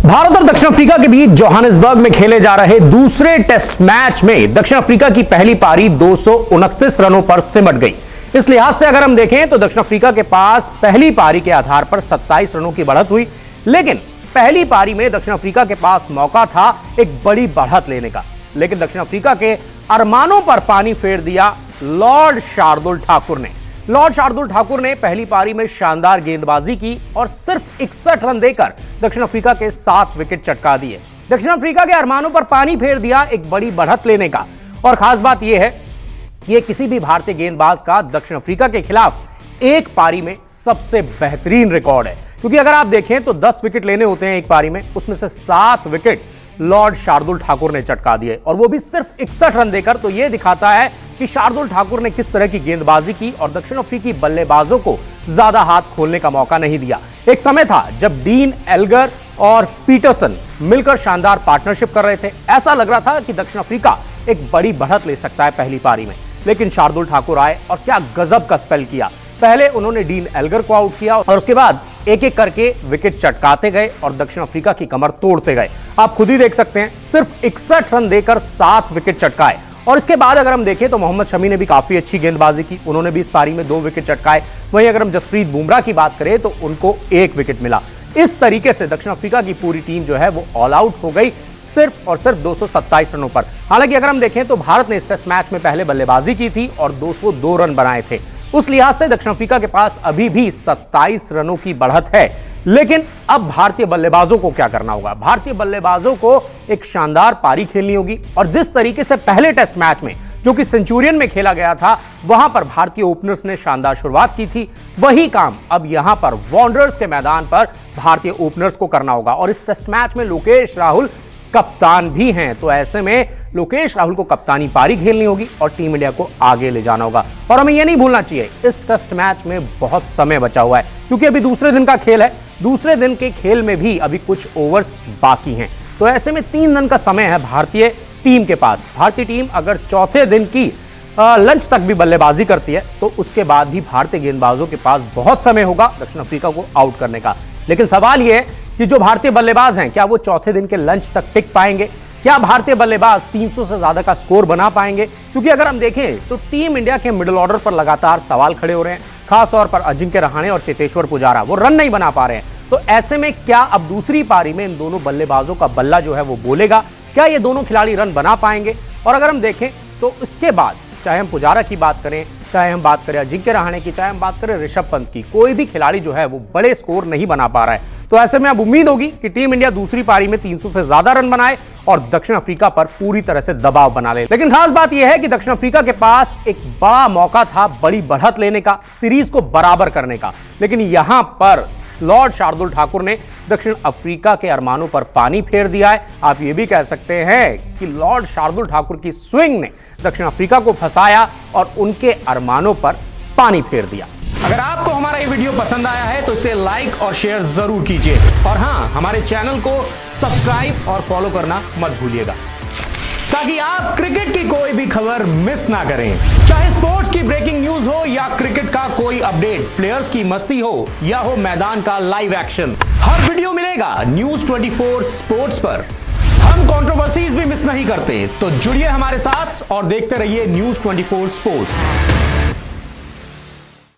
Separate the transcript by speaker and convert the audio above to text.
Speaker 1: भारत और दक्षिण अफ्रीका के बीच जोहानिसबर्ग में खेले जा रहे दूसरे टेस्ट मैच में दक्षिण अफ्रीका की पहली पारी 229 रनों पर सिमट गई। इस लिहाज से अगर हम देखें तो दक्षिण अफ्रीका के पास पहली पारी के आधार पर 27 रनों की बढ़त हुई, लेकिन पहली पारी में दक्षिण अफ्रीका के पास मौका था एक बड़ी बढ़त लेने का, लेकिन दक्षिण अफ्रीका के अरमानों पर पानी फेर दिया लॉर्ड शार्दुल ठाकुर ने। लॉर्ड शार्दुल ठाकुर ने पहली पारी में शानदार गेंदबाजी की और सिर्फ 61 रन देकर दक्षिण अफ्रीका के 7 विकेट चटका दिए। दक्षिण अफ्रीका के अरमानों पर पानी फेर दिया एक बड़ी बढ़त लेने का। और खास बात यह है कि किसी भी भारतीय गेंदबाज का दक्षिण अफ्रीका के खिलाफ एक पारी में सबसे बेहतरीन रिकॉर्ड है, क्योंकि अगर आप देखें तो 10 विकेट लेने होते हैं एक पारी में, उसमें से 7 विकेट लॉर्ड शार्दुल ठाकुर ने चटका दिए और वो भी सिर्फ 61 रन देकर। तो यह दिखाता है कि शार्दुल ठाकुर ने किस तरह की गेंदबाजी की और दक्षिण अफ्रीकी बल्लेबाजों को ज्यादा हाथ खोलने का मौका नहीं दिया। एक समय था जब डीन एल्गर और पीटरसन मिलकर शानदार पार्टनरशिप कर रहे थे, ऐसा लग रहा था कि दक्षिण अफ्रीका एक बड़ी बढ़त ले सकता है पहली पारी में, लेकिन शार्दुल ठाकुर आए और क्या गजब का स्पेल किया। पहले उन्होंने डीन एल्गर को आउट किया और उसके बाद एक एक करके विकेट चटकाते गए और दक्षिण अफ्रीका की कमर तोड़ते गए। आप खुद ही देख सकते हैं, सिर्फ 61 रन देकर 7 विकेट चटकाए। और इसके बाद अगर हम देखें तो मोहम्मद शमी ने भी काफी अच्छी गेंदबाजी की, उन्होंने भी इस पारी में 2 विकेट चटकाए। वहीं अगर हम जसप्रीत बुमराह की बात करें तो उनको 1 विकेट मिला। इस तरीके से दक्षिण अफ्रीका की पूरी टीम जो है वो ऑल आउट हो गई सिर्फ और सिर्फ 227 रनों पर। हालांकि अगर हम देखें तो भारत ने इस टेस्ट मैच में पहले बल्लेबाजी की थी और 202 रन बनाए थे। उस लिहाज से दक्षिण अफ्रीका के पास अभी भी 27 रनों की बढ़त है, लेकिन अब भारतीय बल्लेबाजों को क्या करना होगा? भारतीय बल्लेबाजों को एक शानदार पारी खेलनी होगी और जिस तरीके से पहले टेस्ट मैच में जो कि सेंचुरियन में खेला गया था, वहां पर भारतीय ओपनर्स ने शानदार शुरुआत की थी, वही काम अब यहां पर वांडरर्स के मैदान पर भारतीय ओपनर्स को करना होगा। और इस टेस्ट मैच में लोकेश राहुल कप्तान भी हैं, तो ऐसे में लोकेश राहुल को कप्तानी पारी खेलनी होगी और टीम इंडिया को आगे ले जाना होगा। और हमें यह नहीं भूलना चाहिए, इस टेस्ट मैच में बहुत समय बचा हुआ है, क्योंकि अभी दूसरे दिन का खेल है। दूसरे दिन के खेल में भी अभी कुछ ओवर्स बाकी हैं, तो ऐसे में 3 दिन का समय है भारतीय टीम के पास। भारतीय टीम अगर चौथे दिन की लंच तक भी बल्लेबाजी करती है तो उसके बाद भी भारतीय गेंदबाजों के पास बहुत समय होगा दक्षिण अफ्रीका को आउट करने का। लेकिन सवाल यह है कि जो भारतीय बल्लेबाज हैं, क्या वो चौथे दिन के लंच तक टिक पाएंगे? क्या भारतीय बल्लेबाज 300 से ज्यादा का स्कोर बना पाएंगे? क्योंकि अगर हम देखें तो टीम इंडिया के मिडिल ऑर्डर पर लगातार सवाल खड़े हो रहे हैं, खासतौर पर अजिंक्य रहाणे और चेतेश्वर पुजारा, वो रन नहीं बना पा रहे हैं। तो ऐसे में क्या अब दूसरी पारी में इन दोनों बल्लेबाजों का बल्ला जो है वो बोलेगा? क्या ये दोनों खिलाड़ी रन बना पाएंगे? और अगर हम देखें तो इसके बाद चाहे हम पुजारा की बात करें, चाहे हम बात करें अजिंक्य रहाणे की, चाहे हम बात करें ऋषभ पंत की, कोई भी खिलाड़ी जो है वो बड़े स्कोर नहीं बना पा रहा है। तो ऐसे में अब उम्मीद होगी कि टीम इंडिया दूसरी पारी में 300 से ज्यादा रन बनाए और दक्षिण अफ्रीका पर पूरी तरह से दबाव बना ले। लेकिन खास बात यह है कि दक्षिण अफ्रीका के पास एक बड़ा मौका था बड़ी बढ़त लेने का, सीरीज को बराबर करने का, लेकिन यहां पर लॉर्ड शार्दुल ठाकुर ने दक्षिण अफ्रीका के अरमानों पर पानी फेर दिया है। आप ये भी कह सकते हैं कि लॉर्ड शार्दुल ठाकुर की स्विंग ने दक्षिण अफ्रीका को फंसाया और उनके अरमानों पर पानी फेर दिया। अगर आपको हमारा ये वीडियो पसंद आया है तो इसे लाइक और शेयर जरूर कीजिए, और हां, हमारे चैनल को सब्सक्राइब और फॉलो करना मत भूलिएगा, ताकि आप क्रिकेट की कोई भी खबर मिस ना करें। चाहे स्पोर्ट्स की ब्रेकिंग न्यूज हो या क्रिकेट का कोई अपडेट, प्लेयर्स की मस्ती हो या हो मैदान का लाइव एक्शन, हर वीडियो मिलेगा न्यूज 24 स्पोर्ट्स पर। हम कंट्रोवर्सीज भी मिस नहीं करते, तो जुड़िए हमारे साथ और देखते रहिए न्यूज 24 स्पोर्ट्स।